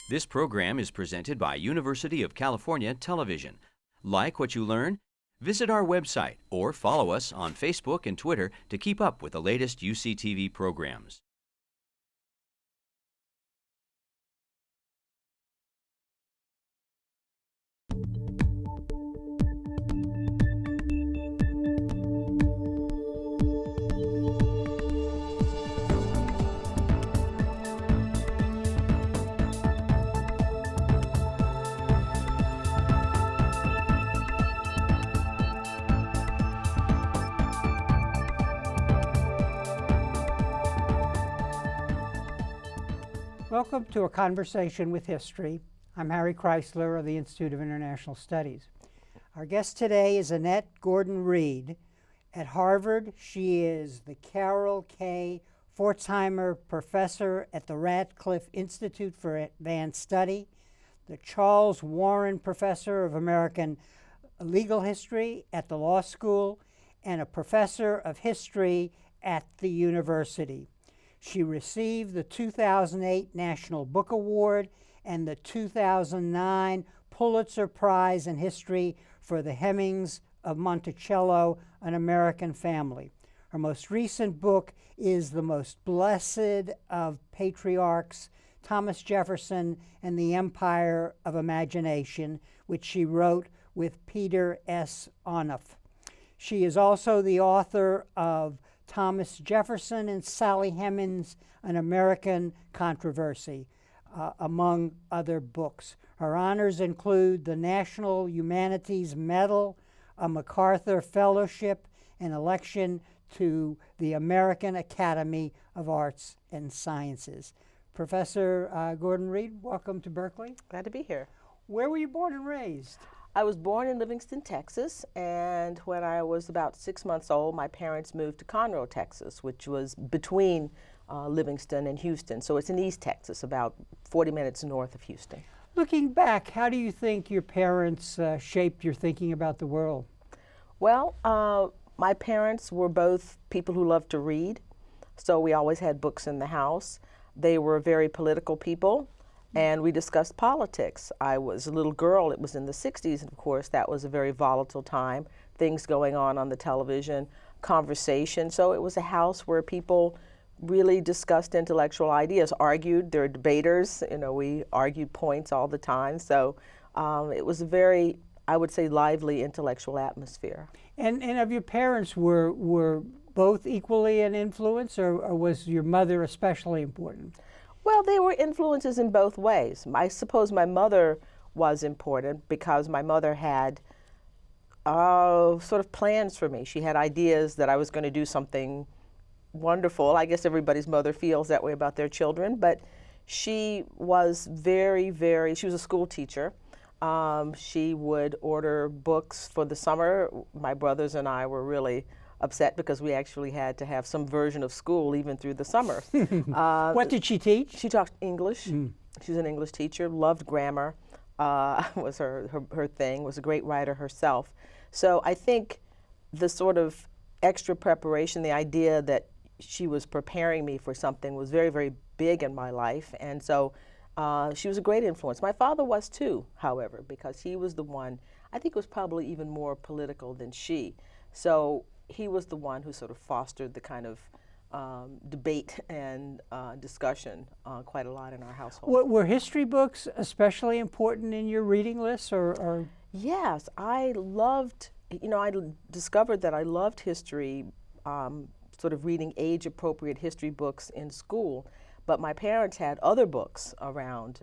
This program is presented by University of California Television. Like what you learn? Visit our website or follow us on Facebook and Twitter to keep up with the latest UCTV programs. Welcome to A Conversation with History. I'm Harry Kreisler of the Institute of International Studies. Our guest today is Annette Gordon-Reed. At Harvard, she is the Carol K. Pforzheimer Professor at the Radcliffe Institute for Advanced Study, the Charles Warren Professor of American Legal History at the Law School, and a Professor of History at the university. She received the 2008 National Book Award and the 2009 Pulitzer Prize in History for the Hemings of Monticello, An American Family. Her most recent book is The Most Blessed of Patriarchs, Thomas Jefferson and the Empire of Imagination, which she wrote with Peter S. Onuf. She is also the author of Thomas Jefferson and Sally Hemings, An American Controversy, among other books. Her honors include the National Humanities Medal, a MacArthur Fellowship, and election to the American Academy of Arts and Sciences. Professor Gordon-Reed, welcome to Berkeley. Glad to be here. Where were you born and raised? I was born in Livingston, Texas, and when I was about 6 months old, my parents moved to Conroe, Texas, which was between Livingston and Houston. So it's in East Texas, about 40 minutes north of Houston. Looking back, how do you think your parents shaped your thinking about the world? Well, my parents were both people who loved to read, so we always had books in the house. They were very political people, and we discussed politics. I was a little girl, it was in the 60s, and of course that was a very volatile time, things going on the television, conversation. So it was a house where people really discussed intellectual ideas, argued, there were debaters, we argued points all the time. So it was a very, I would say, lively intellectual atmosphere. And of your parents, were both equally an influence, or was your mother especially important? Well, they were influences in both ways. I suppose my mother was important because my mother had sort of plans for me. She had ideas that I was going to do something wonderful. I guess everybody's mother feels that way about their children, but she was she was a school teacher. She would order books for the summer. My brothers and I were really upset because we actually had to have some version of school even through the summer. What did she teach? She taught English. She was an English teacher, loved grammar, was her thing, was a great writer herself. So I think the sort of extra preparation, the idea that she was preparing me for something was very, very big in my life. And so she was a great influence. My father was too, however, because he was the one, I think was probably even more political than she. So he was the one who sort of fostered the kind of debate and discussion quite a lot in our household. Were history books especially important in your reading list, or? Yes, I loved, I discovered that I loved history, sort of reading age-appropriate history books in school. But my parents had other books around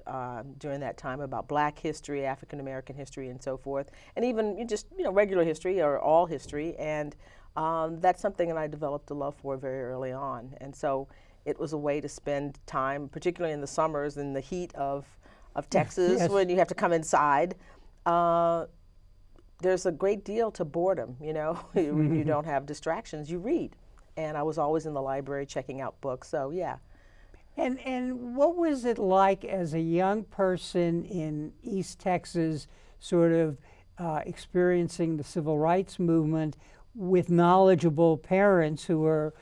during that time about Black history, African American history, and so forth, and even just regular history or all history. And that's something that I developed a love for very early on. And so it was a way to spend time, particularly in the summers in the heat of Texas, yes, when you have to come inside. There's a great deal to boredom, when you don't have distractions, you read. And I was always in the library checking out books, so yeah. And what was it like as a young person in East Texas, sort of experiencing the civil rights movement with knowledgeable parents who were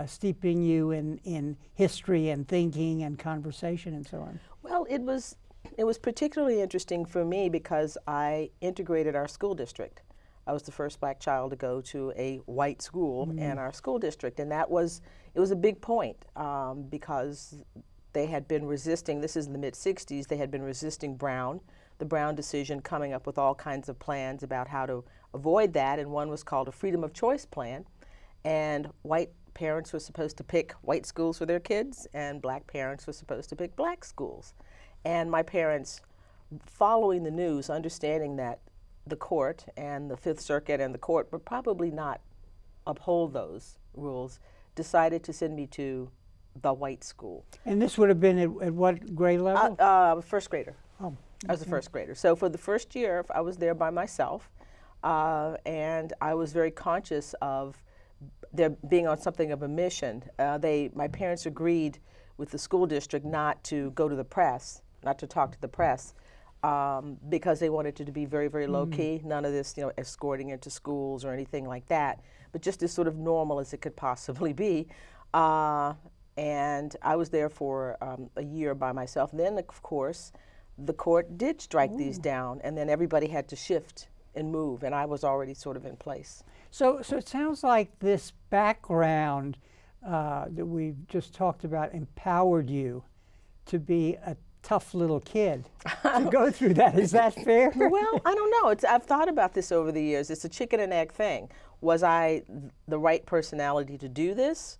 steeping you in history and thinking and conversation and so on? Well, it was It was particularly interesting for me because I integrated our school district. I was the first black child to go to a white school in our school district, and it was a big point because they had been resisting, this is in the mid-60s, they had been resisting the Brown decision, coming up with all kinds of plans about how to avoid that, and one was called a freedom of choice plan, and white parents were supposed to pick white schools for their kids, and black parents were supposed to pick black schools. And my parents, following the news, understanding that the court and the Fifth Circuit and the court would probably not uphold those rules, decided to send me to the white school. And this would have been at what grade level? First grader. Oh, I was a first grader. So for the first year, I was there by myself, and I was very conscious of there being on something of a mission. My parents agreed with the school district not to go to the press, not to talk to the press, because they wanted it to be very, very low key. None of this, escorting into schools or anything like that, but just as sort of normal as it could possibly be. And I was there for a year by myself. And then, of course, the court did strike these down, and then everybody had to shift and move, and I was already sort of in place. So it sounds like this background that we've just talked about empowered you to be a tough little kid to go through that. Is that fair? Well, I don't know. I've thought about this over the years. It's a chicken and egg thing. Was I the right personality to do this,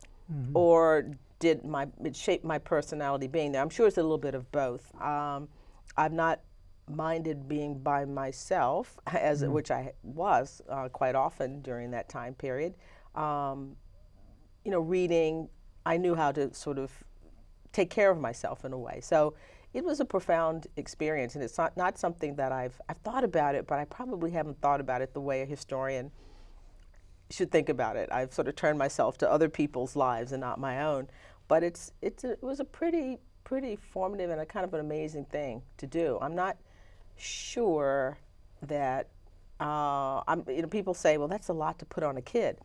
or did it shape my personality being there? I'm sure it's a little bit of both. I've not minded being by myself, which I was quite often during that time period. Reading, I knew how to sort of take care of myself in a way. So it was a profound experience, and it's not something that I've thought about it, but I probably haven't thought about it the way a historian should think about it. I've sort of turned myself to other people's lives and not my own. But it was a pretty formative and a kind of an amazing thing to do. I'm not sure that people say, well, that's a lot to put on a kid,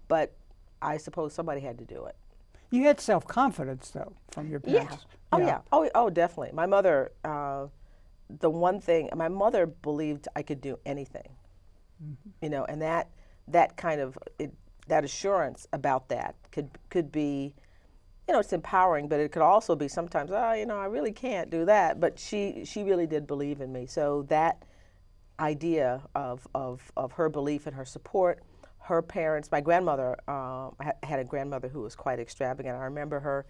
but I suppose somebody had to do it. You had self-confidence, though, from your parents. Yeah. Oh, definitely. My mother, my mother believed I could do anything, and that kind of that assurance about that could be, it's empowering, but it could also be sometimes, I really can't do that. But she really did believe in me. So that idea of her belief and her support, her parents, my grandmother, I had a grandmother who was quite extravagant. I remember her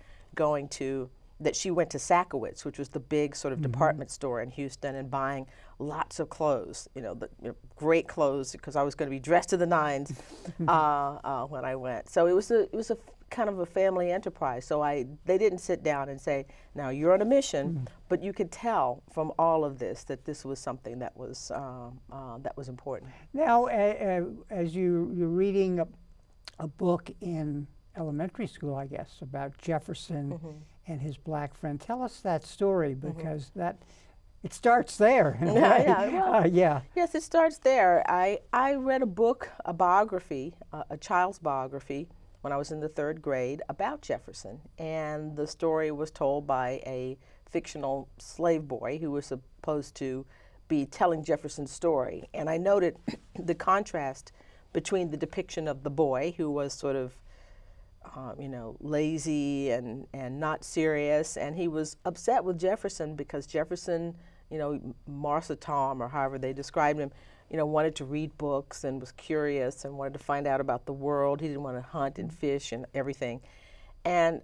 she went to Sakowitz, which was the big sort of department store in Houston, and buying lots of clothes, great clothes, because I was going to be dressed to the nines when I went. So it was a kind of a family enterprise. So they didn't sit down and say, now you're on a mission, but you could tell from all of this that this was something that was important. Now, as you're reading a book in elementary school, I guess, about Jefferson and his black friend, tell us that story, because it starts there. Yes, it starts there. I read a book, a biography, a child's biography, when I was in the 3rd grade about Jefferson, and the story was told by a fictional slave boy who was supposed to be telling Jefferson's story. And I noted the contrast between the depiction of the boy, who was sort of lazy and not serious, and he was upset with Jefferson because Jefferson, Martha Tom, or however they described him, wanted to read books and was curious and wanted to find out about the world. He didn't want to hunt and fish and everything. And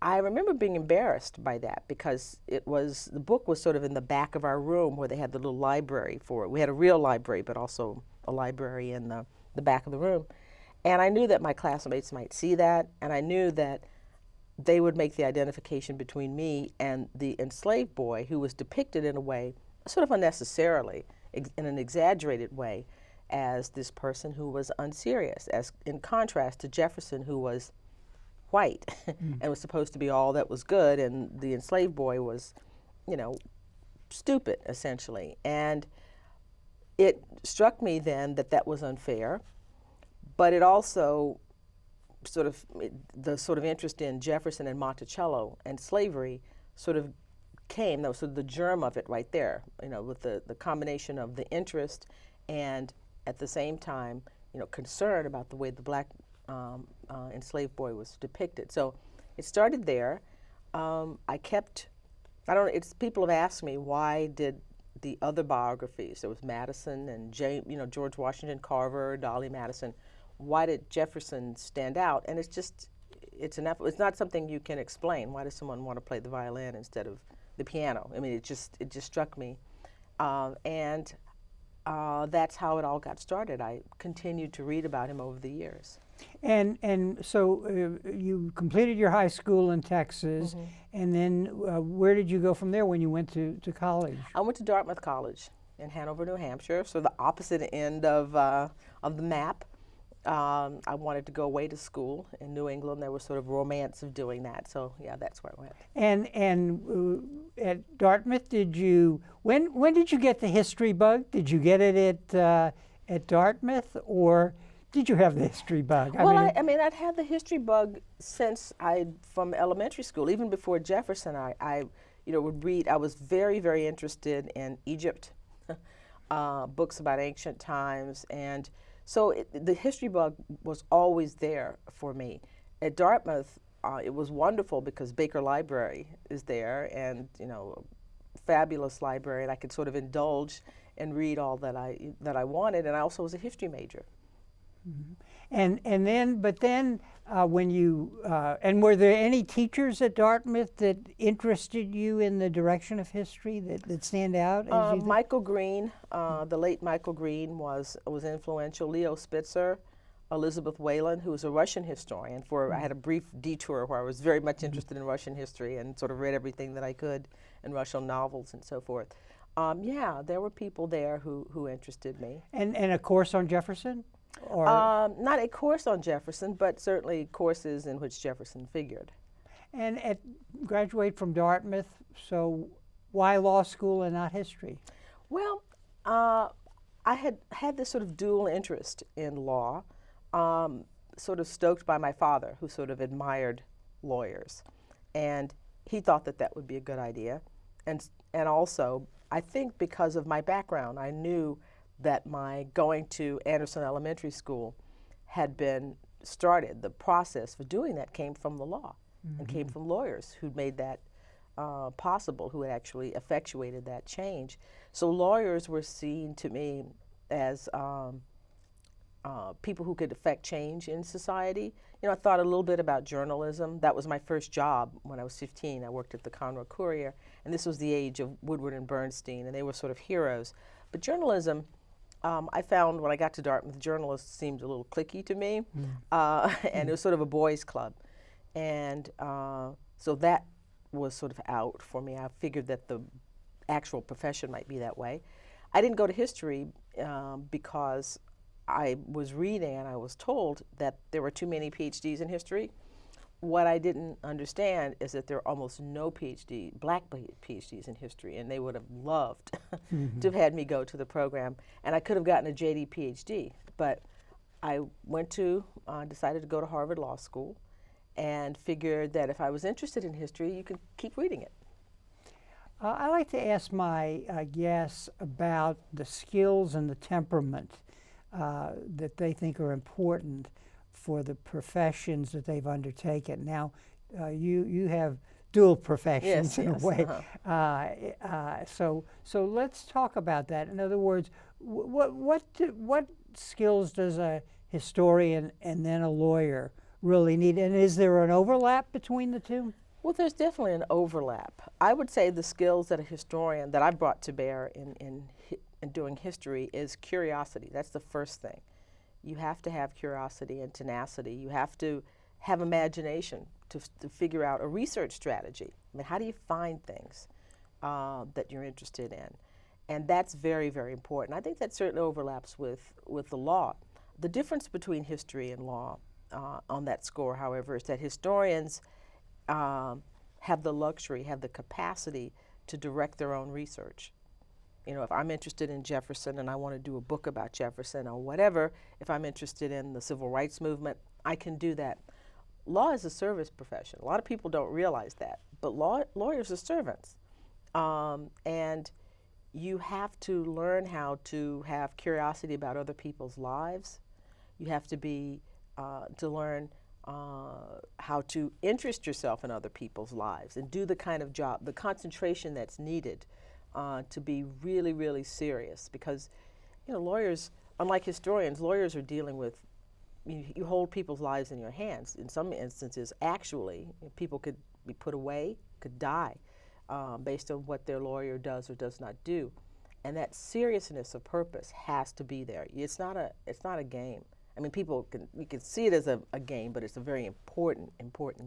I remember being embarrassed by that, because the book was sort of in the back of our room where they had the little library for it. We had a real library, but also a library in the back of the room. And I knew that my classmates might see that, and I knew that they would make the identification between me and the enslaved boy, who was depicted in a way, sort of unnecessarily, in an exaggerated way, as this person who was unserious, as in contrast to Jefferson, who was white and was supposed to be all that was good, and the enslaved boy was, stupid, essentially. And it struck me then that was unfair. But it also the interest in Jefferson and Monticello and slavery sort of came, that was sort of the germ of it right there, with the combination of the interest and at the same time, concern about the way the black enslaved boy was depicted. So it started there. People have asked me, why did the other biographies, there was Madison and George Washington Carver, Dolly Madison, why did Jefferson stand out? And it's not something you can explain. Why does someone want to play the violin instead of the piano? I mean, it just struck me. And that's how it all got started. I continued to read about him over the years. And so you completed your high school in Texas, and then where did you go from there when you went to college? I went to Dartmouth College in Hanover, New Hampshire, so the opposite end of the map. I wanted to go away to school in New England. There was sort of romance of doing that, so yeah, that's where I went. And at Dartmouth, when did you get the history bug? Did you get it at Dartmouth, or did you have the history bug? I'd had the history bug since from elementary school. Even before Jefferson, I would read. I was very, very interested in Egypt, books about ancient times, and so the history bug was always there for me. At Dartmouth, it was wonderful because Baker Library is there, and fabulous library, and I could sort of indulge and read all that I wanted. And I also was a history major. Mm-hmm. But then when you and were there any teachers at Dartmouth that interested you in the direction of history that stand out? Michael Green, the late Michael Green was influential. Leo Spitzer, Elizabeth Whalen, who was a Russian historian. I had a brief detour where I was very much interested in Russian history and sort of read everything that I could in Russian novels and so forth. There were people there who interested me. And a course on Jefferson? Or not a course on Jefferson, but certainly courses in which Jefferson figured. And graduate from Dartmouth, so why law school and not history? Well, I had this sort of dual interest in law, sort of stoked by my father, who sort of admired lawyers. And he thought that would be a good idea. And also, I think because of my background, I knew that my going to Anderson Elementary School had been started. The process for doing that came from the law and came from lawyers who made that possible, who had actually effectuated that change. So lawyers were seen to me as people who could affect change in society. I thought a little bit about journalism. That was my first job when I was 15. I worked at the Conroe Courier, and this was the age of Woodward and Bernstein, and they were sort of heroes. But journalism, I found when I got to Dartmouth, journalists seemed a little cliquey to me, and it was sort of a boys' club. And so that was sort of out for me. I figured that the actual profession might be that way. I didn't go to history because I was reading and I was told that there were too many PhDs in history. What I didn't understand is that there are almost no black PhDs in history, and they would have loved to have had me go to the program, and I could have gotten a JD PhD, but I decided to go to Harvard Law School and figured that if I was interested in history, you could keep reading it. I like to ask my guests about the skills and the temperament that they think are important for the professions that they've undertaken. Now, you have dual professions in a way. So let's talk about that. In other words, what skills does a historian and then a lawyer really need? And is there an overlap between the two? Well, there's definitely an overlap. I would say the skills that a historian that I've brought to bear in doing history is curiosity. That's the first thing. You have to have curiosity and tenacity. You have to have imagination to figure out a research strategy. I mean, how do you find things that you're interested in? And that's very, very important. I think that certainly overlaps with the law. The difference between history and law on that score, however, is that historians have the luxury, have the capacity to direct their own research. If I'm interested in Jefferson and I want to do a book about Jefferson or whatever, if I'm interested in the civil rights movement, I can do that. Law is a service profession. A lot of people don't realize that, but lawyers are servants. And you have to learn how to have curiosity about other people's lives. You have to be to learn how to interest yourself in other people's lives and do the kind of job, the concentration that's needed to be really, really serious. Because, you know, lawyers, unlike historians, lawyers are dealing with, you hold people's lives in your hands. In some instances, actually, people could be put away, could die based on what their lawyer does or does not do. And that seriousness of purpose has to be there. It's not a game. I mean, you can see it as a game, but it's a very important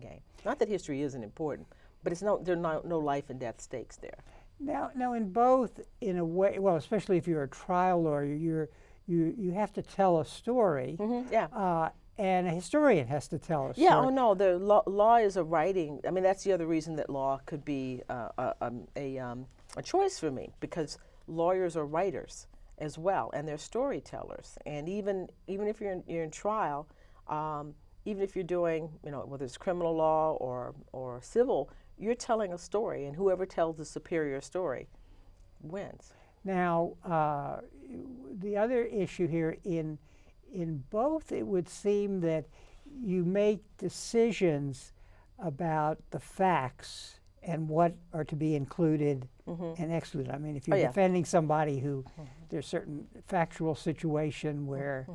game. Not that history isn't important, but there are no life and death stakes there. Now, in both, in a way, well, especially if you're a trial lawyer, you have to tell a story. Mm-hmm, yeah. And a historian has to tell a story. Yeah. Oh no, the law is a writing. I mean, that's the other reason that law could be a choice for me, because lawyers are writers as well, and they're storytellers. And even if you're in trial, even if you're doing, you know, whether it's criminal law or civil, you're telling a story, and whoever tells the superior story wins. Now, the other issue here, in both, it would seem that you make decisions about the facts and what are to be included and excluded. I mean, if you're defending somebody who there's certain factual situation where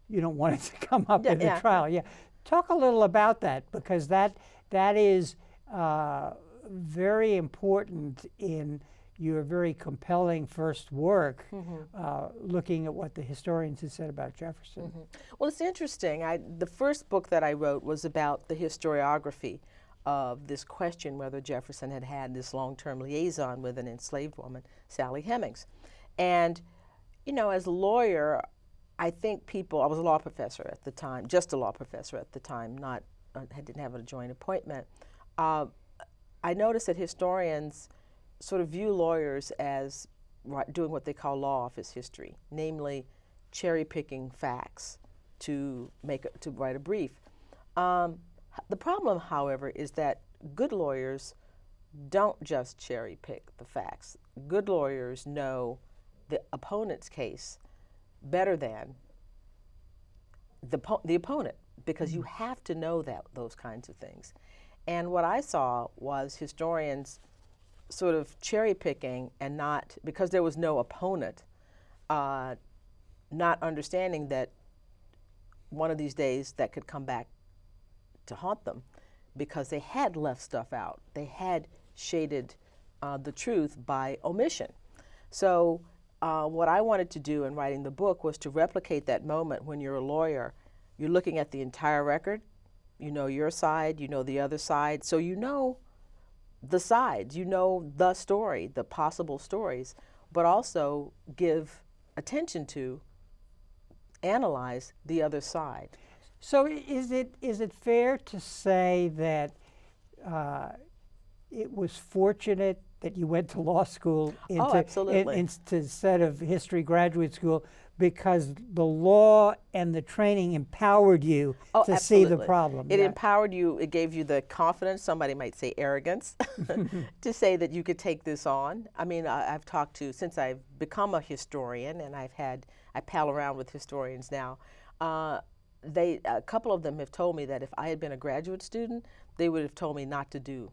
you don't want it to come up in the trial. Yeah, talk a little about that, because that is very important in your very compelling first work, looking at what the historians had said about Jefferson. Well, it's interesting. The first book that I wrote was about the historiography of this question whether Jefferson had this long-term liaison with an enslaved woman, Sally Hemings. And, you know, as a lawyer, I think I was a law professor at the time, just a law professor at the time, I didn't have a joint appointment. I noticed that historians sort of view lawyers as doing what they call law office history, namely cherry-picking facts to write a brief. The problem, however, is that good lawyers don't just cherry-pick the facts. Good lawyers know the opponent's case better than the opponent, because you have to know those kinds of things. And what I saw was historians sort of cherry-picking and not, because there was no opponent, not understanding that one of these days that could come back to haunt them, because they had left stuff out. They had shaded the truth by omission. So what I wanted to do in writing the book was to replicate that moment when you're a lawyer. You're looking at the entire record. You know your side, you know the other side, so you know the sides, you know the story, the possible stories, but also give attention to, analyze the other side. So is it fair to say that it was fortunate that you went to law school instead of history graduate school, because the law and the training empowered you to see the problem? It empowered you. It gave you the confidence, somebody might say arrogance, to say that you could take this on. I mean, I've talked to, since I've become a historian, and I pal around with historians now, a couple of them have told me that if I had been a graduate student, they would have told me not to do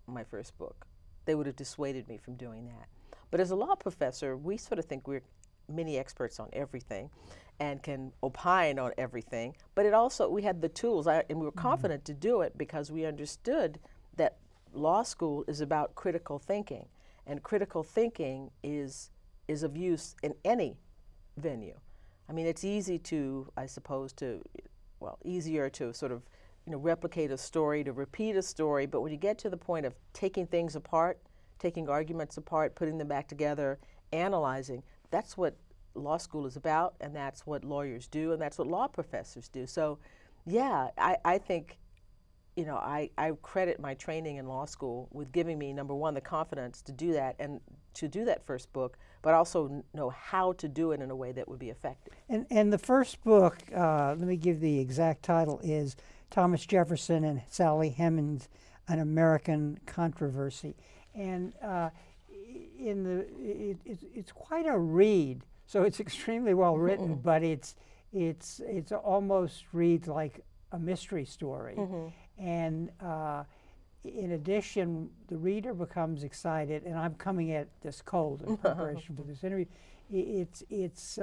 my first book. They would have dissuaded me from doing that. But as a law professor, we sort of think we're mini experts on everything and can opine on everything, but we had the tools, and we were confident to do it because we understood that law school is about critical thinking, and critical thinking is of use in any venue. I mean, it's easy to, I suppose, easier to sort of, you know, replicate a story, to repeat a story, but when you get to the point of taking things apart, taking arguments apart, putting them back together, analyzing, that's what law school is about, and that's what lawyers do, and that's what law professors do. So, yeah, I think, you know, I credit my training in law school with giving me, number one, the confidence to do that, and to do that first book, but also know how to do it in a way that would be effective. And the first book, let me give the exact title, is Thomas Jefferson and Sally Hemings, An American Controversy. And it's quite a read. So it's extremely well written, but it's almost reads like a mystery story. And in addition, the reader becomes excited, and I'm coming at this cold in preparation for this interview. It's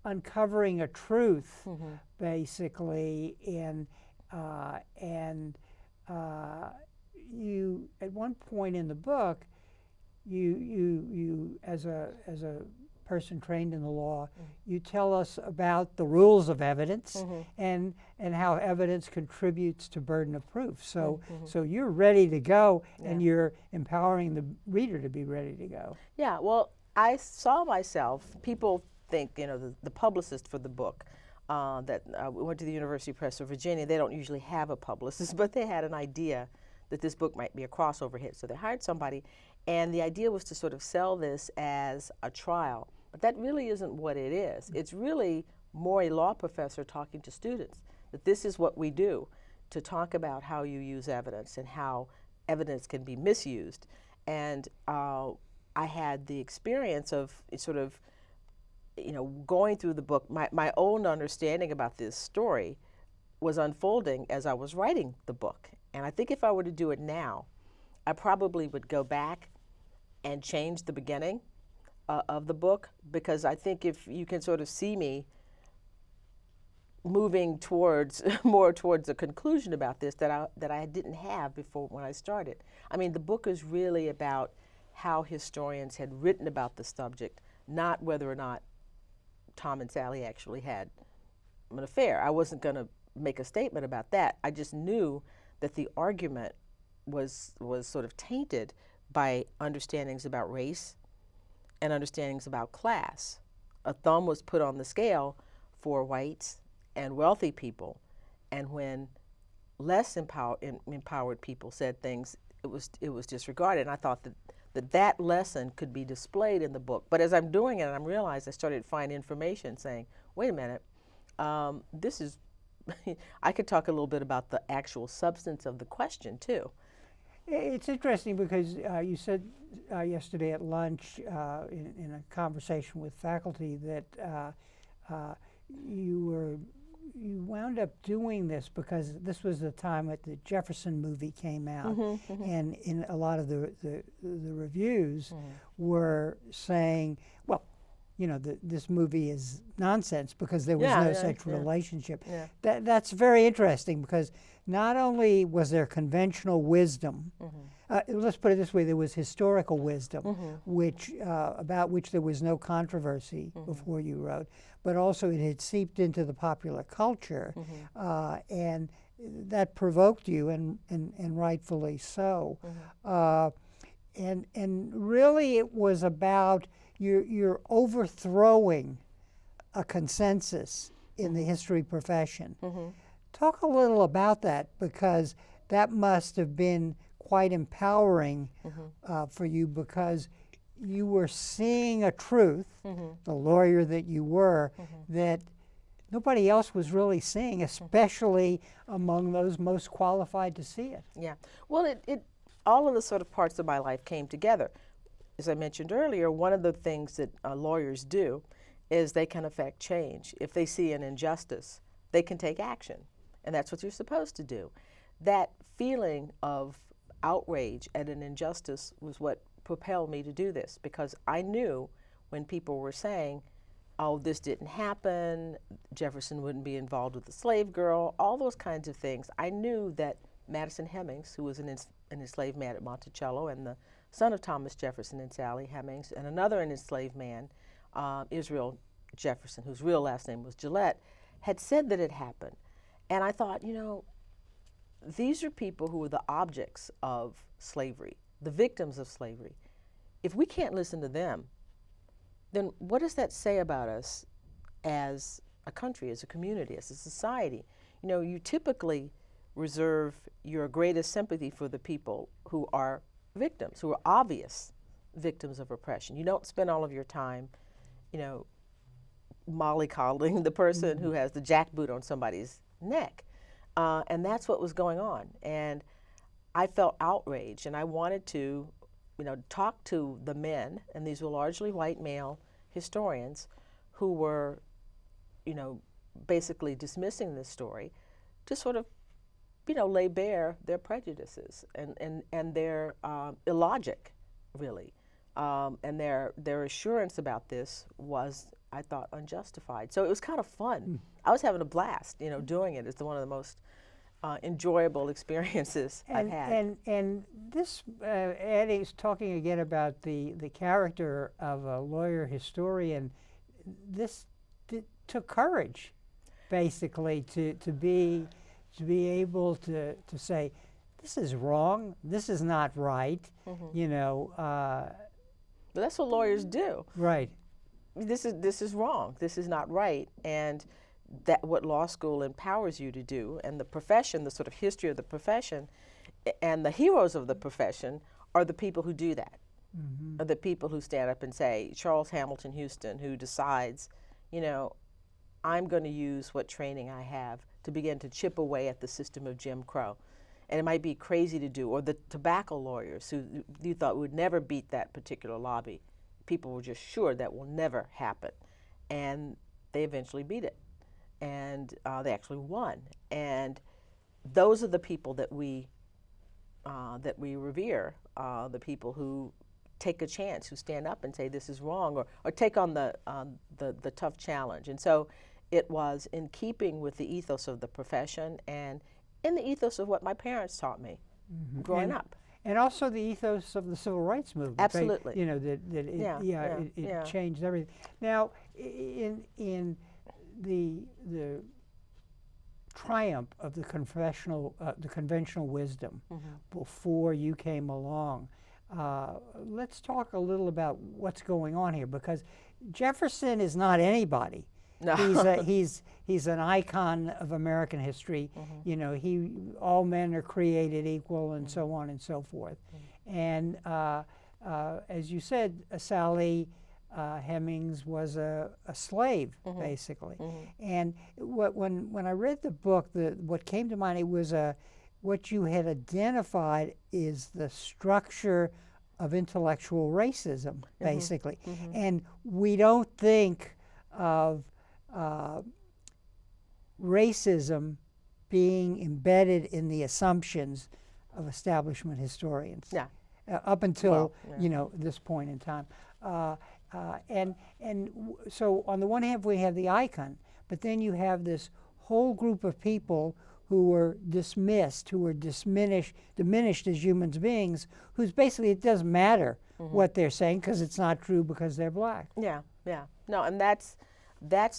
uncovering a truth, basically, and you at one point in the book, you as a person trained in the law, you tell us about the rules of evidence and how evidence contributes to burden of proof. So so you're ready to go, and you're empowering the reader to be ready to go. Yeah, well, I saw myself, people think, the publicist for the book, that we went to the University Press of Virginia. They don't usually have a publicist, but they had an idea that this book might be a crossover hit. So they hired somebody, and the idea was to sort of sell this as a trial. But that really isn't what it is. It's really more a law professor talking to students, that this is what we do, to talk about how you use evidence and how evidence can be misused. And I had the experience of sort of, going through the book. My own understanding about this story was unfolding as I was writing the book. And I think if I were to do it now, I probably would go back and change the beginning of the book, because I think if you can sort of see me moving more towards a conclusion about this that I didn't have before when I started. I mean, the book is really about how historians had written about the subject, not whether or not Tom and Sally actually had an affair. I wasn't going to make a statement about that. I just knew that the argument was sort of tainted by understandings about race and understandings about class. A thumb was put on the scale for whites and wealthy people, and when less empowered people said things, it was disregarded. And I thought that lesson could be displayed in the book. But as I'm doing it, I realized I started to find information saying, wait a minute, this is, I could talk a little bit about the actual substance of the question too. It's interesting because you said yesterday at lunch in a conversation with faculty that you wound up doing this because this was the time that the Jefferson movie came out, and in a lot of the reviews were saying, well, this movie is nonsense because there was no such relationship. That's very interesting because not only was there conventional wisdom, let's put it this way, there was historical wisdom, which about which there was no controversy before you wrote, but also it had seeped into the popular culture, and that provoked you, and rightfully so. And really it was about you're overthrowing a consensus in the history profession. Talk a little about that, because that must have been quite empowering for you, because you were seeing a truth, the lawyer that you were, that nobody else was really seeing, especially among those most qualified to see it. Yeah. Well, it all of the sort of parts of my life came together. As I mentioned earlier, one of the things that lawyers do is they can affect change. If they see an injustice, they can take action, and that's what you're supposed to do. That feeling of outrage at an injustice was what propelled me to do this, because I knew when people were saying, oh, this didn't happen, Jefferson wouldn't be involved with the slave girl, all those kinds of things. I knew that Madison Hemings, who was an enslaved man at Monticello and the son of Thomas Jefferson and Sally Hemings, and another enslaved man, Israel Jefferson, whose real last name was Gillette, had said that it happened. And I thought, these are people who were the objects of slavery, the victims of slavery. If we can't listen to them, then what does that say about us as a country, as a community, as a society? You typically reserve your greatest sympathy for the people who are victims, who are obvious victims of oppression. You don't spend all of your time, mollycoddling the person who has the jackboot on somebody's neck. And that's what was going on. And I felt outraged, and I wanted to talked to the men, and these were largely white male historians who were, basically dismissing this story, to sort of, lay bare their prejudices and their illogic, really. And their assurance about this was, I thought, unjustified. So it was kind of fun. I was having a blast, doing it. It's one of the most enjoyable experiences I've had. And this, Eddie's talking again about the character of a lawyer historian. This took courage, basically, to be able to say, this is wrong, this is not right, But that's what lawyers do. Right. This is wrong. This is not right, and that what law school empowers you to do, and the profession, the sort of history of the profession, and the heroes of the profession are the people who do that. Are the people who stand up and say, Charles Hamilton Houston, who decides, I'm going to use what training I have to begin to chip away at the system of Jim Crow. And it might be crazy to do, or the tobacco lawyers who you thought would never beat that particular lobby. People were just sure that will never happen. And they eventually beat it. And they actually won. And those are the people that we revere, the people who take a chance, who stand up and say this is wrong, or take on the tough challenge. And so it was in keeping with the ethos of the profession and in the ethos of what my parents taught me growing up. And also the ethos of the civil rights movement. Absolutely. It changed everything. Now, in the triumph of the conventional wisdom before you came along, let's talk a little about what's going on here, because Jefferson is not anybody. No. He's an icon of American history. All men are created equal, and so on and so forth. And as you said, Sally Hemings was a slave, basically. And when I read the book, what came to mind, it was what you had identified is the structure of intellectual racism, basically. And we don't think of racism being embedded in the assumptions of establishment historians. Yeah. Up until this point in time. So on the one hand we have the icon, but then you have this whole group of people who were dismissed, who were diminished as human beings, who's basically, it doesn't matter what they're saying because it's not true because they're black. Yeah. No, and that's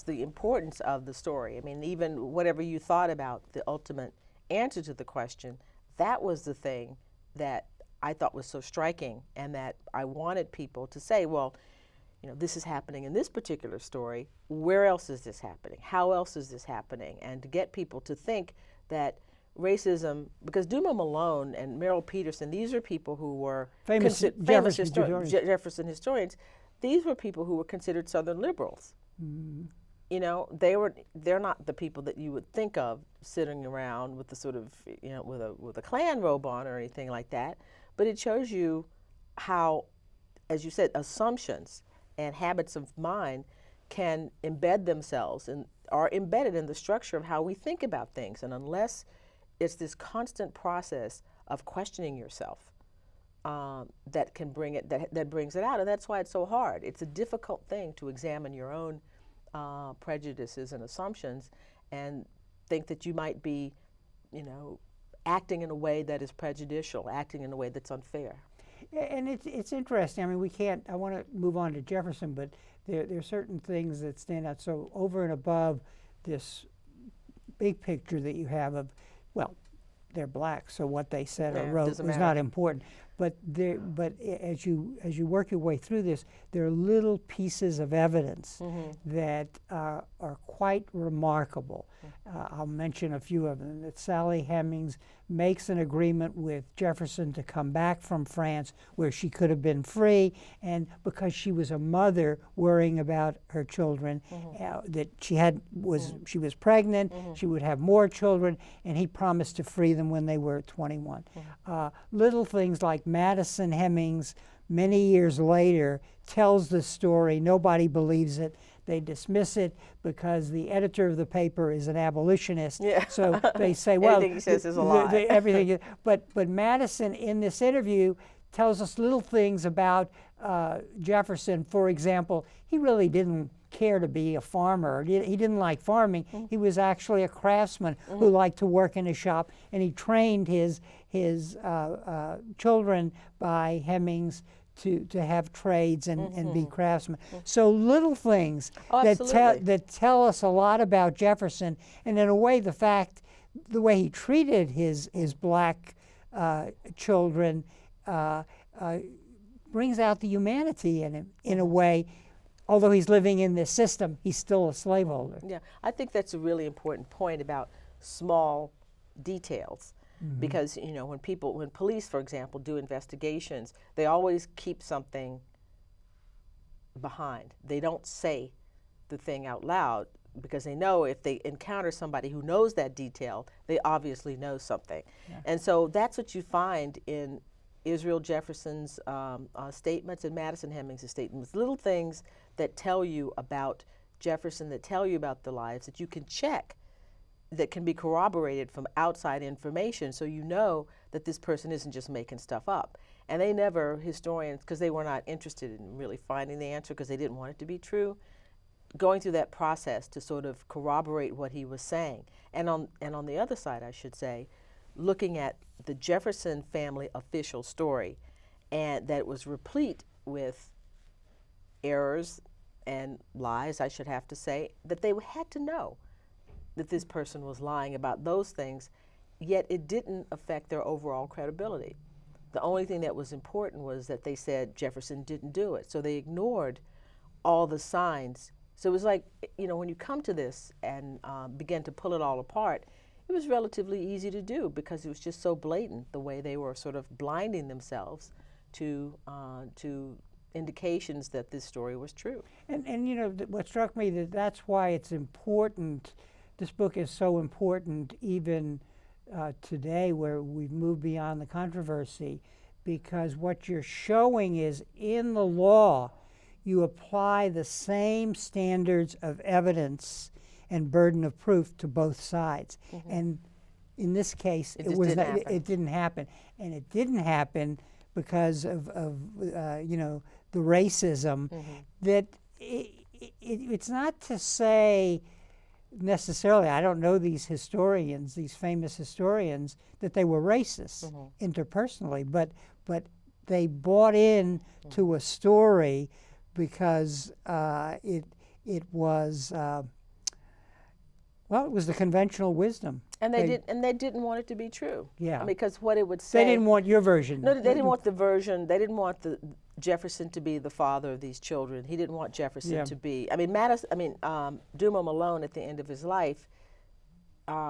the importance of the story. I mean, even whatever you thought about the ultimate answer to the question, that was the thing that I thought was so striking, and that I wanted people to say, well, this is happening in this particular story. Where else is this happening? How else is this happening? And to get people to think that racism, because Duma Malone and Merrill Peterson, these are people who were famous Jefferson historians. These were people who were considered Southern liberals. They're not the people that you would think of sitting around with the sort of, with a Klan robe on or anything like that. But it shows you how, as you said, assumptions and habits of mind can embed themselves and are embedded in the structure of how we think about things. And unless it's this constant process of questioning yourself that can bring it, that brings it out. And that's why it's so hard. It's a difficult thing to examine your own prejudices and assumptions and think that you might be, acting in a way that is prejudicial, acting in a way that's unfair. And it's interesting. I mean, I want to move on to Jefferson, but there are certain things that stand out. So over and above this big picture that you have of, well, they're black, so what they said or wrote was not important. But as you work your way through this, there are little pieces of evidence that are quite remarkable. I'll mention a few of them. That Sally Hemings makes an agreement with Jefferson to come back from France, where she could have been free, and because she was a mother worrying about her children, that she was pregnant, she would have more children, and he promised to free them when they were 21. Little things like Madison Hemings, many years later, tells the story. Nobody believes it. They dismiss it because the editor of the paper is an abolitionist. Yeah. So they say, well, anything he says is a lie. Everything. But Madison, in this interview, tells us little things about Jefferson. For example, he really didn't care to be a farmer. He didn't like farming. He was actually a craftsman who liked to work in a shop, and he trained his children by Hemings to have trades and be craftsmen. So little things that tell us a lot about Jefferson, and in a way the way he treated his black children brings out the humanity in him in a way. Although he's living in this system, he's still a slaveholder. Yeah, I think that's a really important point about small details. Because, you know, when police, for example, do investigations, they always keep something behind. They don't say the thing out loud because they know if they encounter somebody who knows that detail, they obviously know something. Yeah. And so that's what you find in Israel Jefferson's statements and Madison Hemings' statements, little things that tell you about Jefferson, that tell you about the lives that you can check, that can be corroborated from outside information, so you know that this person isn't just making stuff up. And they never, historians, because they were not interested in really finding the answer because they didn't want it to be true, going through that process to sort of corroborate what he was saying. And on the other side, I should say, looking at the Jefferson family official story, and that was replete with errors and lies, I should have to say, that they had to know that this person was lying about those things, yet it didn't affect their overall credibility. The only thing that was important was that they said Jefferson didn't do it, so they ignored all the signs. So it was like, you know, when you come to this and begin to pull it all apart, it was relatively easy to do because it was just so blatant the way they were sort of blinding themselves to indications that this story was true. And you know, what struck me, that's why it's important. This book is so important even today, where we've moved beyond the controversy, because what you're showing is in the law, you apply the same standards of evidence and burden of proof to both sides. And in this case, it didn't happen. And it didn't happen because of you know, the racism. That it's not to say necessarily, I don't know these historians, these famous historians, that they were racist interpersonally, but they bought in to a story because it was well, it was the conventional wisdom. And they didn't want it to be true. Yeah. Because what it would say. They didn't want your version. No, they didn't want the version. They didn't want the Jefferson to be the father of these children. He didn't want Jefferson to be. I mean, Duma Malone at the end of his life,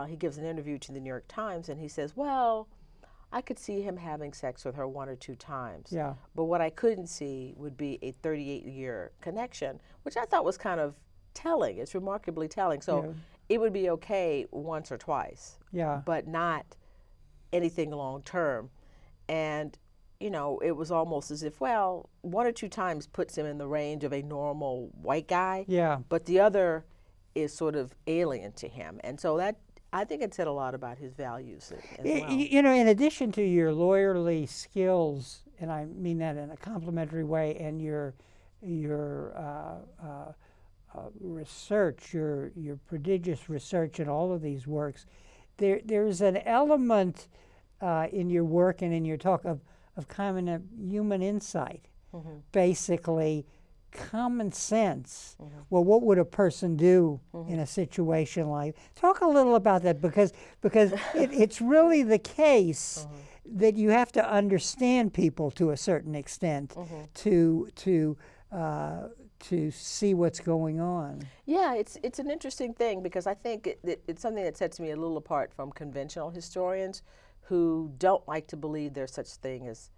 he gives an interview to the New York Times, and he says, "Well, I could see him having sex with her 1 or 2 times. Yeah. But what I couldn't see would be a 38-year connection," which I thought was kind of telling. It's remarkably telling. So it would be okay once or twice, but not anything long term. And, you know, it was almost as if, well, 1 or 2 times puts him in the range of a normal white guy, but the other is sort of alien to him. And so that, I think it said a lot about his values as well. You know, in addition to your lawyerly skills, and I mean that in a complimentary way, and your research, your prodigious research in all of these works, there's an element in your work and in your talk of kind of human insight, basically common sense. Well, what would a person do in a situation like? Talk a little about that, because it's really the case that you have to understand people to a certain extent to see what's going on. Yeah, it's an interesting thing, because I think it's something that sets me a little apart from conventional historians who don't like to believe there's such thing as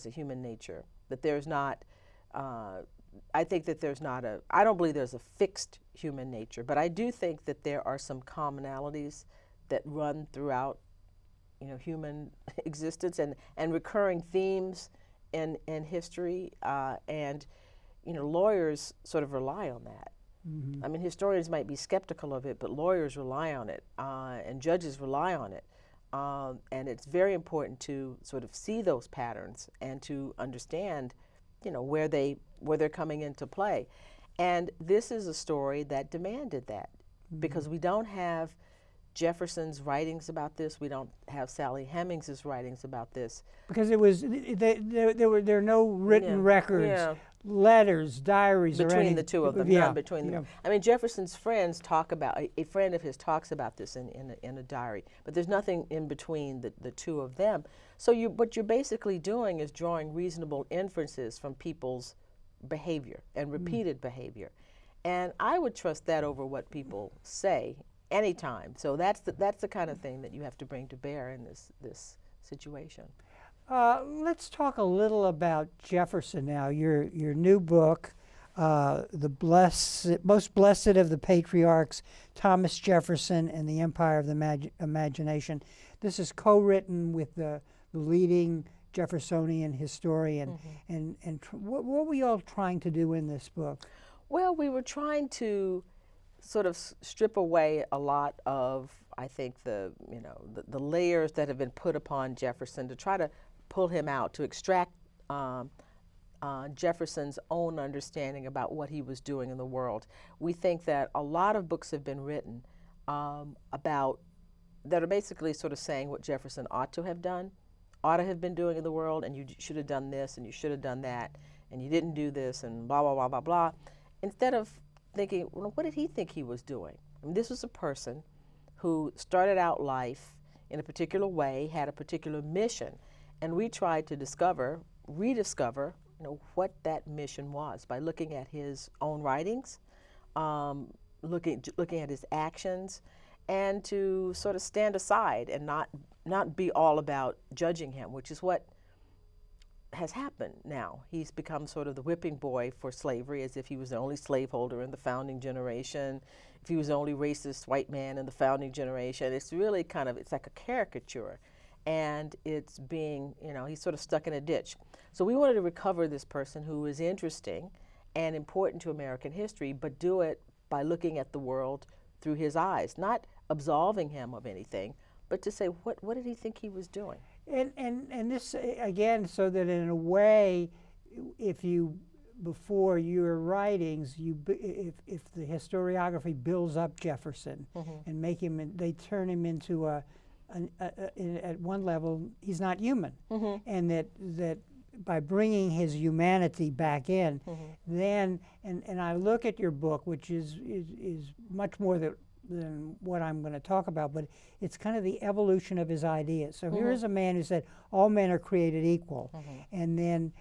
a human nature, that there's not, I think that there's not I don't believe there's a fixed human nature, but I do think that there are some commonalities that run throughout human existence and recurring themes in history, and lawyers sort of rely on that. I mean, historians might be skeptical of it, but lawyers rely on it, and judges rely on it. And it's very important to sort of see those patterns and to understand, where they're coming into play. And this is a story that demanded that, because we don't have Jefferson's writings about this. We don't have Sally Hemings' writings about this. Because it was there are no written records, letters, diaries, between the two of them. None between them. I mean, Jefferson's friends talk about, a friend of his talks about this in a diary, but there's nothing in between the two of them. So what you're basically doing is drawing reasonable inferences from people's behavior and repeated behavior. And I would trust that over what people say anytime. So that's the kind of thing that you have to bring to bear in this situation. Let's talk a little about Jefferson now. Your new book, Most Blessed of the Patriarchs, Thomas Jefferson and the Empire of the Imagination. This is co-written with the leading Jeffersonian historian. And what were we all trying to do in this book? Well, we were trying to sort of strip away a lot of, I think, the layers that have been put upon Jefferson, to try to pull him out, to extract Jefferson's own understanding about what he was doing in the world. We think that a lot of books have been written about, that are basically sort of saying what Jefferson ought to have been doing in the world, and you should have done this, and you should have done that, and you didn't do this, and blah, blah, blah, blah, blah. Instead of thinking, well, what did he think he was doing? I mean, this was a person who started out life in a particular way, had a particular mission, and we tried to rediscover, what that mission was by looking at his own writings, looking at his actions, and to sort of stand aside and not be all about judging him, which is what has happened now. He's become sort of the whipping boy for slavery, as if he was the only slaveholder in the founding generation, if he was the only racist white man in the founding generation. It's really it's like a caricature, and it's being, he's sort of stuck in a ditch. So we wanted to recover this person who is interesting and important to American history, but do it by looking at the world through his eyes, not absolving him of anything, but to say, what did he think he was doing? And this, again, so that in a way, before your writings, if the historiography builds up Jefferson and they turn him into at one level, he's not human, and that by bringing his humanity back in, then, and I look at your book, which is much more than what I'm going to talk about, but it's kind of the evolution of his ideas. So here is a man who said all men are created equal, and then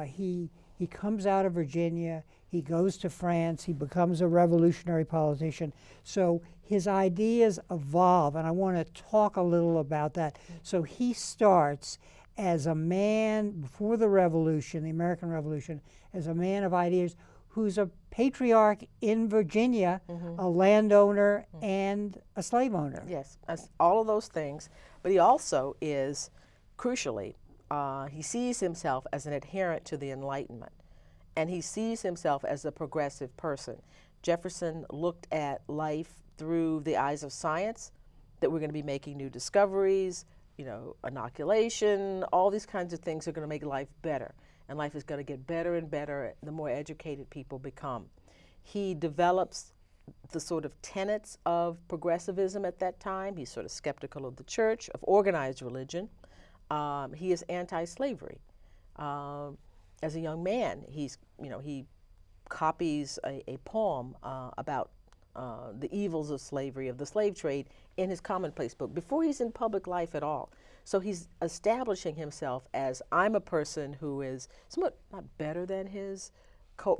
he comes out of Virginia, he goes to France, he becomes a revolutionary politician. So his ideas evolve, and I want to talk a little about that. So he starts as a man before the Revolution, the American Revolution, as a man of ideas who's a patriarch in Virginia, a landowner and a slave owner. Yes, all of those things. But he also is, crucially, he sees himself as an adherent to the Enlightenment, and he sees himself as a progressive person. Jefferson looked at life through the eyes of science, that we're going to be making new discoveries, inoculation, all these kinds of things are going to make life better. And life is going to get better and better the more educated people become. He develops the sort of tenets of progressivism at that time. He's sort of skeptical of the church, of organized religion. He is anti-slavery. As a young man, he copies a poem about the evils of slavery, of the slave trade, in his commonplace book, before he's in public life at all. So he's establishing himself as, I'm a person who is somewhat not better than his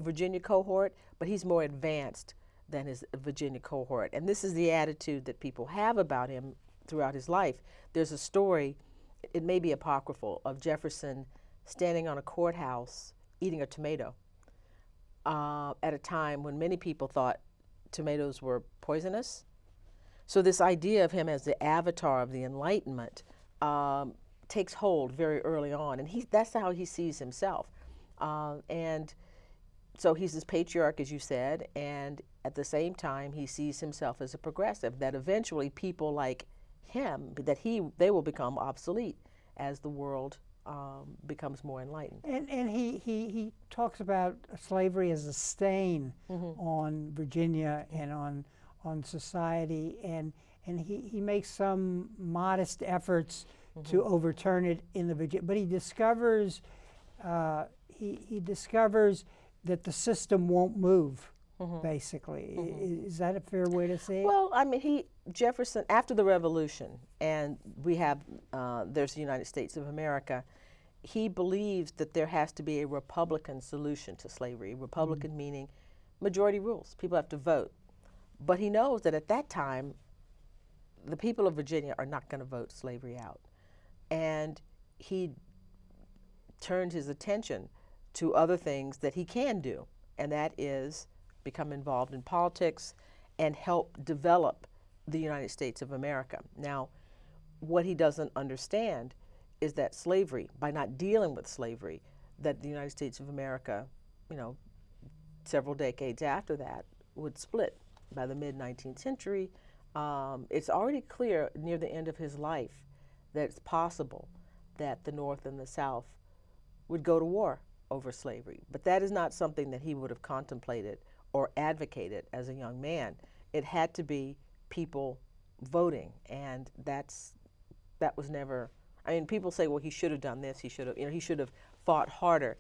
Virginia cohort, but he's more advanced than his Virginia cohort. And this is the attitude that people have about him throughout his life. There's a story, it may be apocryphal, of Jefferson standing on a courthouse eating a tomato at a time when many people thought tomatoes were poisonous. So this idea of him as the avatar of the Enlightenment takes hold very early on, and that's how he sees himself. And so he's this patriarch, as you said, and at the same time, he sees himself as a progressive, that eventually people like him, they will become obsolete as the world becomes more enlightened. And he talks about slavery as a stain on Virginia and on society, and he makes some modest efforts to overturn it in the Virginia, but he discovers that the system won't move, basically. Is that a fair way to say it? Well, I mean, Jefferson, after the Revolution, and there's the United States of America, he believes that there has to be a Republican solution to slavery. Republican meaning majority rules. People have to vote. But he knows that at that time, the people of Virginia are not going to vote slavery out. And he turned his attention to other things that he can do, and that is become involved in politics and help develop the United States of America. Now, what he doesn't understand is that slavery, by not dealing with slavery, that the United States of America, several decades after that, would split by the mid-19th century. It's already clear near the end of his life that it's possible that the North and the South would go to war over slavery. But that is not something that he would have contemplated or advocated as a young man. It had to be people voting, and that was never. I mean, people say, well, he should have done this. He should have fought harder.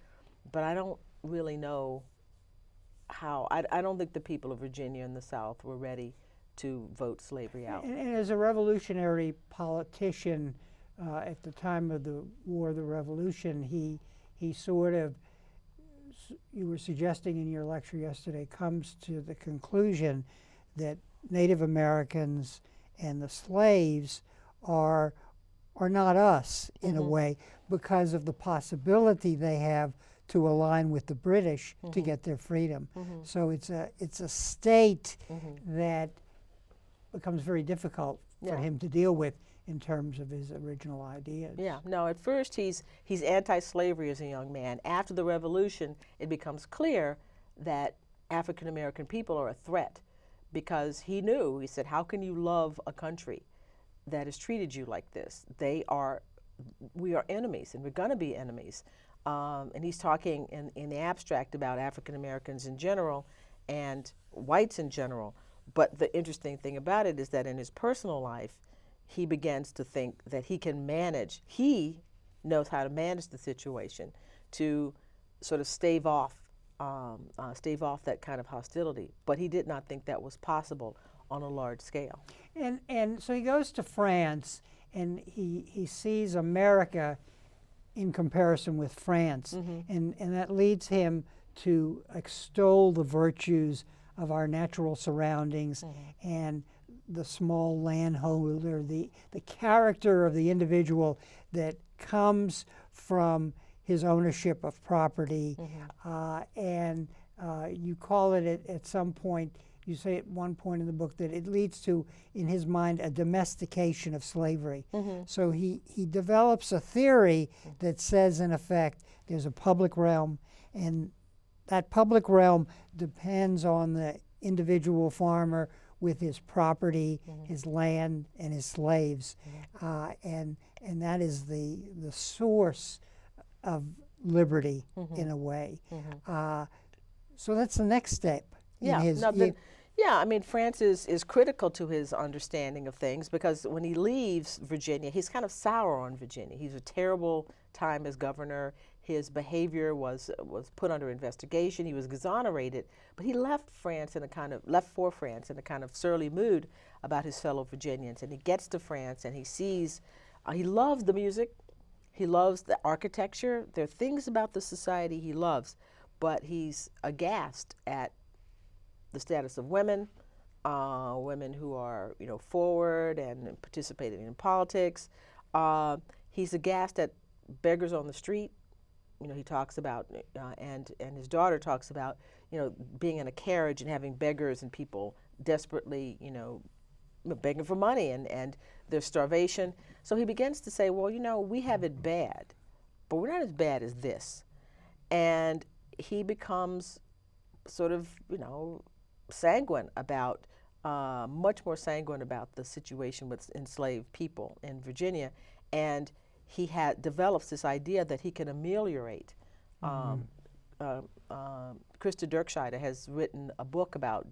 But I don't really know how. I don't think the people of Virginia and the South were ready to vote slavery out. And as a revolutionary politician, at the time of the War of the Revolution, he sort of, you were suggesting in your lecture yesterday, comes to the conclusion that Native Americans and the slaves are not us in a way, because of the possibility they have to align with the British to get their freedom. So it's a state that becomes very difficult for him to deal with in terms of his original ideas. Yeah, no, at first he's anti-slavery as a young man. After the Revolution, it becomes clear that African American people are a threat, because he said, how can you love a country that has treated you like this? We are enemies, and we're going to be enemies. And he's talking in the abstract about African Americans in general and whites in general. But the interesting thing about it is that in his personal life, he begins to think that he knows how to manage the situation to sort of stave off that kind of hostility. But he did not think that was possible on a large scale. And so he goes to France, and he sees America in comparison with France, and that leads him to extol the virtues of our natural surroundings and the small landholder, the character of the individual that comes from his ownership of property. And you call it at some point, you say at one point in the book that it leads to, in his mind, a domestication of slavery. So he develops a theory that says, in effect, there's a public realm, and that public realm depends on the individual farmer with his property, his land, and his slaves. And that is the source of liberty in a way. So that's the next step. I mean, France is critical to his understanding of things, because when he leaves Virginia, he's kind of sour on Virginia. He's a terrible time as governor. His behavior was put under investigation. He was exonerated, but he left for France in a kind of surly mood about his fellow Virginians. And he gets to France, and he sees, he loves the music, he loves the architecture. There are things about the society he loves, but he's aghast at the status of women, women who are forward and participating in politics. He's aghast at beggars on the street. He talks about, and his daughter talks about, being in a carriage and having beggars and people desperately, begging for money, and there's starvation. So he begins to say, well, we have it bad, but we're not as bad as this. And he becomes sort of, sanguine about, much more sanguine about the situation with enslaved people in Virginia. And he develops this idea that he can ameliorate. Krista Dirkscheider has written a book about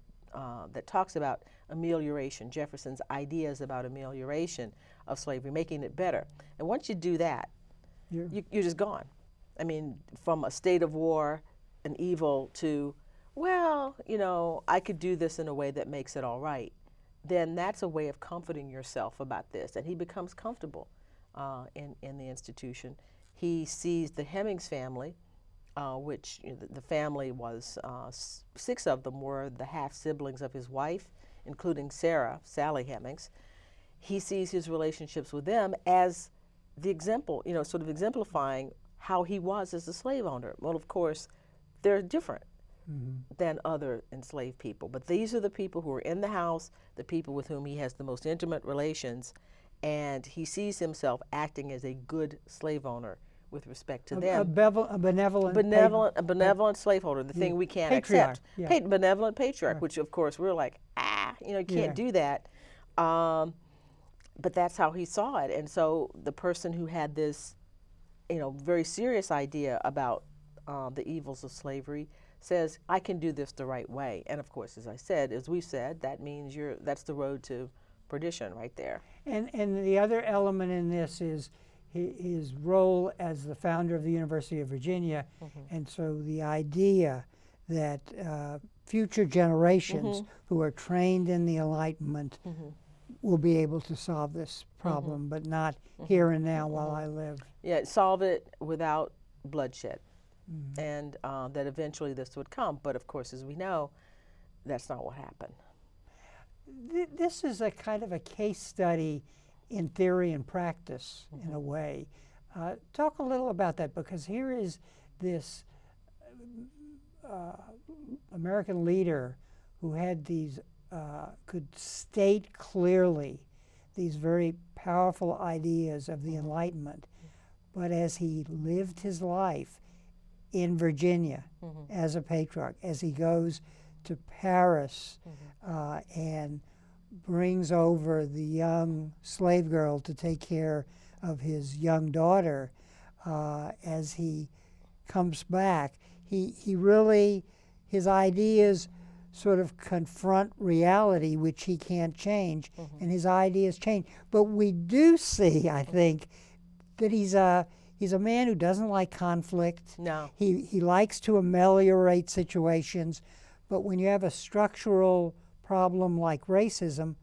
that talks about amelioration, Jefferson's ideas about amelioration of slavery, making it better. And once you do that, you're just gone. I mean, from a state of war and evil to, well, I could do this in a way that makes it all right. Then that's a way of comforting yourself about this. And he becomes comfortable in the institution. He sees the Hemings family, which the family was, 6 of them were the half-siblings of his wife, including Sally Hemings. He sees his relationships with them as the example, sort of exemplifying how he was as a slave owner. Well, of course, they're different than other enslaved people, but these are the people who are in the house, the people with whom he has the most intimate relations, and he sees himself acting as a good slave owner with respect to them. A benevolent slaveholder, the thing we can't patriarch, accept. Benevolent patriarch, which of course we're like, you can't do that. But that's how he saw it. And so the person who had this, very serious idea about the evils of slavery says, I can do this the right way. And of course, as we've said, that means that's the road to perdition right there. And the other element in this is his role as the founder of the University of Virginia, and so the idea that future generations who are trained in the Enlightenment will be able to solve this problem, but not here and now while I live. Yeah, solve it without bloodshed, and that eventually this would come. But of course, as we know, that's not what happened. This is a kind of a case study in theory and practice, in a way. Talk a little about that, because here is this American leader who had these, could state clearly these very powerful ideas of the Enlightenment, but as he lived his life in Virginia as a patriarch, as he goes to Paris and brings over the young slave girl to take care of his young daughter, as he comes back, he really, his ideas sort of confront reality, which he can't change, and his ideas change. But we do see, I think, that he's a man who doesn't like conflict. No. He likes to ameliorate situations, but when you have a structural problem like racism,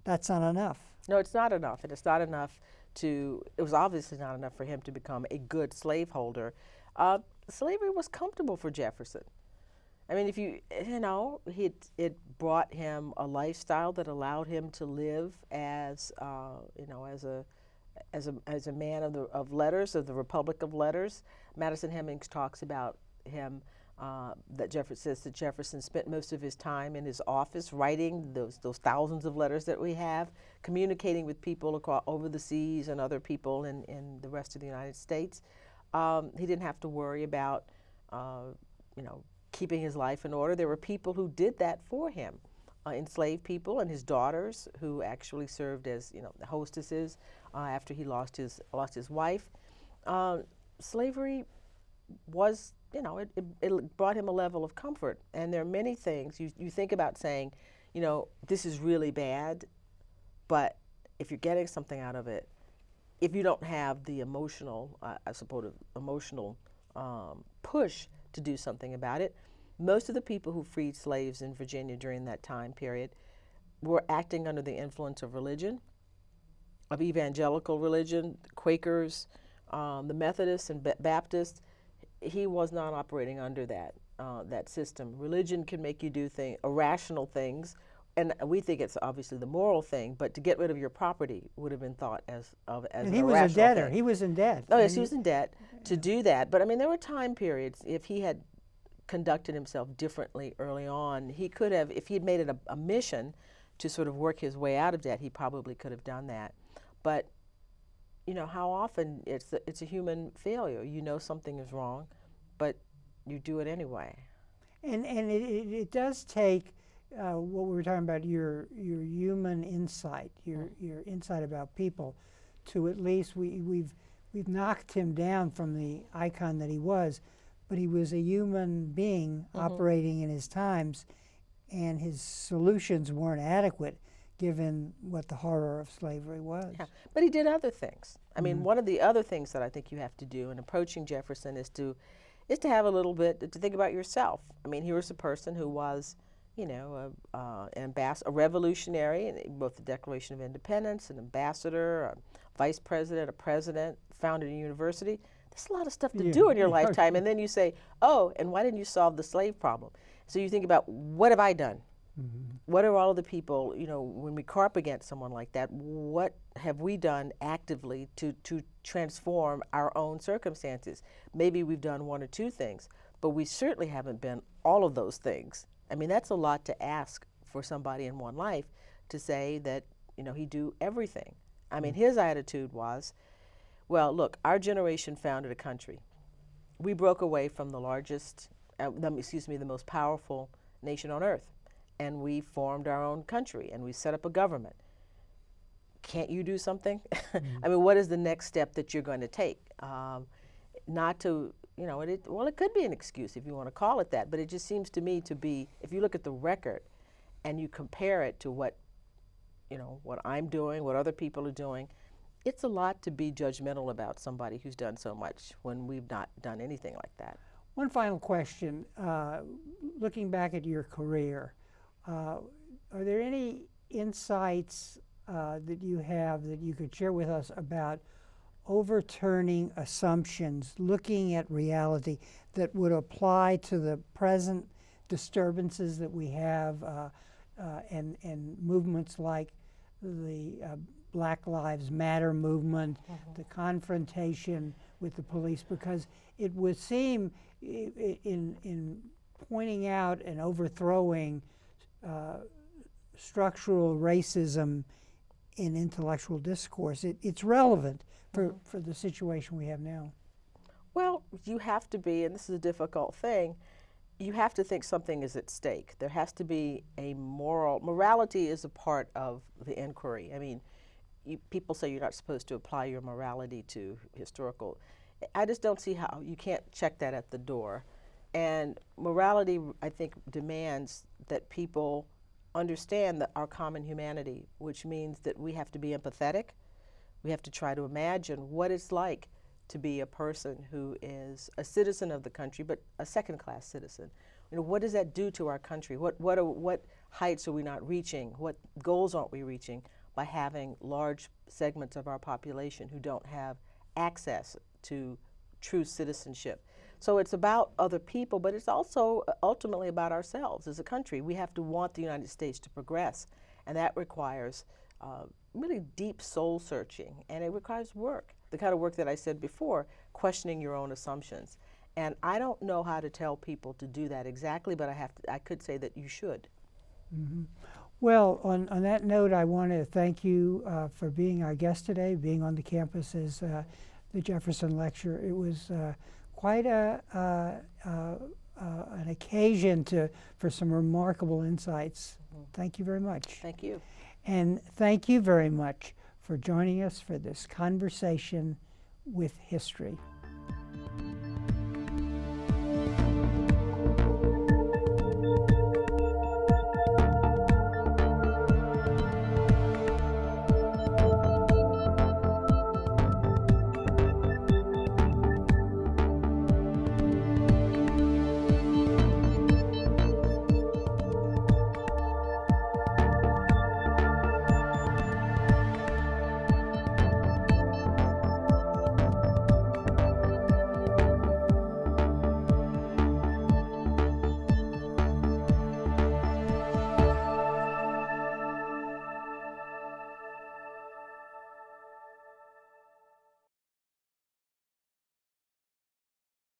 that's not enough. No, it's not enough. And it's not enough it was obviously not enough for him to become a good slaveholder. Slavery was comfortable for Jefferson. I mean, it brought him a lifestyle that allowed him to live as a man of letters, of the Republic of Letters. Madison Hemings talks about him, that Jefferson spent most of his time in his office writing those thousands of letters that we have, communicating with people over the seas and other people in the rest of the United States. He didn't have to worry about, keeping his life in order. There were people who did that for him, enslaved people, and his daughters, who actually served as the hostesses after he lost his wife. Slavery was, it brought him a level of comfort. And there are many things you think about saying, this is really bad, but if you're getting something out of it, if you don't have the emotional, emotional push to do something about it. Most of the people who freed slaves in Virginia during that time period were acting under the influence of religion, of evangelical religion, Quakers, the Methodists and Baptists. He was not operating under that system. Religion can make you do irrational things, and we think it's obviously the moral thing, but to get rid of your property would have been thought as and he an was irrational a debtor. thing. He was in debt. Oh yes, he was in debt to do that. But I mean, there were time periods, if he had conducted himself differently early on, he could have, if he had made it a mission to sort of work his way out of debt, he probably could have done that. But how often it's a human failure. You know something is wrong, but you do it anyway. And it does take what we were talking about, your human insight, your insight about people, to at least we've knocked him down from the icon that he was, but he was a human being operating in his times, and his solutions weren't adequate given what the horror of slavery was. Yeah, but he did other things. I mean, one of the other things that I think you have to do in approaching Jefferson is to have a little bit to think about yourself. I mean, he was a person who was, an ambassador, a revolutionary, in both the Declaration of Independence, an ambassador, a vice president, a president, founded a university. There's a lot of stuff to do in your lifetime, and then you say, oh, and why didn't you solve the slave problem? So you think about, what have I done? What are all of the people, when we car up against someone like that, what have we done actively to transform our own circumstances? Maybe we've done one or two things, but we certainly haven't been all of those things. I mean, that's a lot to ask for somebody in one life, to say that, he'd do everything. I mean, his attitude was, well, look, our generation founded a country. We broke away from the largest, the most powerful nation on earth. And we formed our own country, and we set up a government. Can't you do something? I mean, what is the next step that you're going to take? Not to, it could be an excuse if you want to call it that, but it just seems to me to be, if you look at the record and you compare it to what I'm doing, what other people are doing, it's a lot to be judgmental about somebody who's done so much when we've not done anything like that. One final question. Looking back at your career, are there any insights that you have that you could share with us about overturning assumptions, looking at reality that would apply to the present disturbances that we have, and movements like the Black Lives Matter movement, the confrontation with the police? Because it would seem, in pointing out and overthrowing structural racism in intellectual discourse, it's relevant for the situation we have now. Well, you have to be, and this is a difficult thing, you have to think something is at stake. There has to be a morality is a part of the inquiry. I mean, people say you're not supposed to apply your morality to historical. I just don't see how you can't check that at the door. And morality, I think, demands that people understand our common humanity, which means that we have to be empathetic. We have to try to imagine what it's like to be a person who is a citizen of the country, but a second-class citizen. What does that do to our country? What heights are we not reaching? What goals aren't we reaching by having large segments of our population who don't have access to true citizenship? So it's about other people, but it's also ultimately about ourselves as a country. We have to want the United States to progress, and that requires really deep soul searching, and it requires work. The kind of work that I said before, questioning your own assumptions. And I don't know how to tell people to do that exactly, but I could say that you should. Well, on that note, I want to thank you for being our guest today, being on the campus as the Jefferson Lecture. It was quite an occasion for some remarkable insights. Thank you very much. Thank you. And thank you very much for joining us for this conversation with history.